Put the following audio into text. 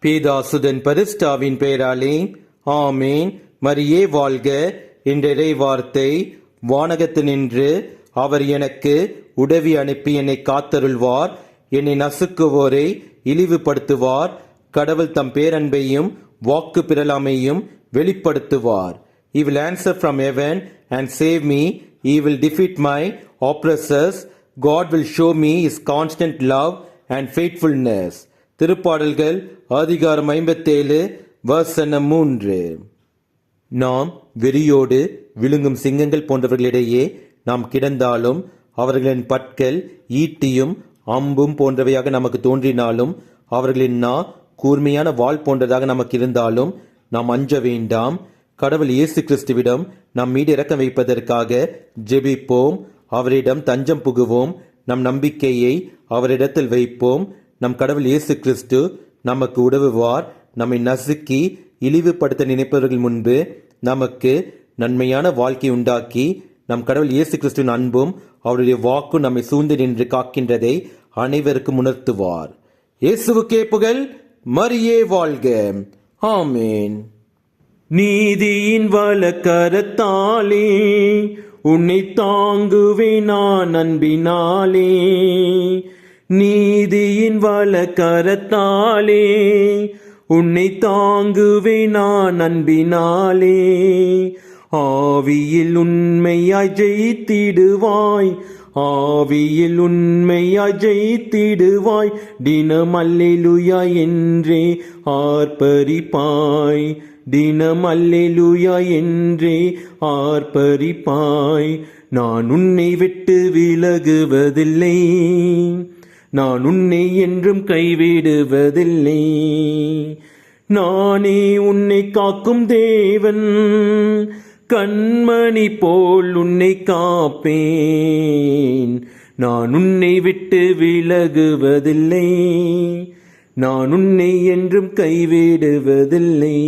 பீதாசுதன் பரிஸ்டாவின் பெயராலே ஆமேன். மரியே வாழ்க. இன்றைய வார்த்தை, வானகத்தினின்று அவர் எனக்கு உதவி அனுப்பி என்னை காத்தருள்வார். என்னை நசுக்குவோரை இழிவுபடுத்துவார். கடவுள் தம் பேரன்பையும் வாக்கு பிறலாமையும் வெளிப்படுத்துவார். He will answer from heaven and save me. He will defeat my oppressors. God will show me his constant love and faithfulness. திருப்பாடல்கள் அதிகாரம் 57 வசனம் 3. நாம் வெறியோடு விழுங்கும் சிங்கங்கள் போன்றவர்களிடையே நாம் கிடந்தாலும், அவர்களின் பற்கள் ஈட்டியும் அம்பும் போன்றவையாக நமக்கு தோன்றினாலும், அவர்களின் நா கூர்மையான வாள் போன்றதாக நமக்கு இருந்தாலும் நாம் அஞ்ச வேண்டாம். கடவுள் இயேசு கிறிஸ்துவிடம் நம் மீது இரக்கம் வைப்பதற்காக ஜெபிப்போம். அவரிடம் தஞ்சம் புகுவோம். நம் நம்பிக்கையை அவரிடத்தில் வைப்போம். நம் கடவுள் இயேசு கிறிஸ்து நமக்கு உதவுவார். நம்மை நசுக்கி இழிவுபடுத்த நினைப்பவர்கள் முன்பு நமக்கு நன்மையான வாழ்க்கை உண்டாக்கி, நம் கடவுள் இயேசு கிறிஸ்துவின் அன்பும் அவருடைய வாக்கும் நம்மை சூழ்ந்து நின்று காக்கின்றதை அனைவருக்கும் உணர்த்துவார். இயேசுவுக்கே புகழ். மரியே வாழ்க. ஆமேன். நீதியின் வலக்கரத்தாலே உன்னை தாங்குவேன் நான் அன்பினாலே. நீதியின் வலக்கரத்தாலே உன்னை தாங்குவேன் நான் அன்பினாலே. ஆவியில் உண்மையாய் ஜெயித்திடுவாய். ஆவியில் உண்மையாய் ஜெயித்திடுவாய். தினம் அல்லேலூயா என்றே ஆர்ப்பரிப்பாய். தினம் அல்லேலூயா என்றே ஆர்ப்பரிப்பாய். நான் உன்னை விட்டு விலகுவதில்லை. நான் உன்னை என்றும் கைவிடுவதில்லை. நானே உன்னை காக்கும் தேவன். கண்மணி போல் உன்னை காப்பேன். நான் உன்னை விட்டு விலகுவதில்லை. நான் உன்னை என்றும் கைவிடுவதில்லை.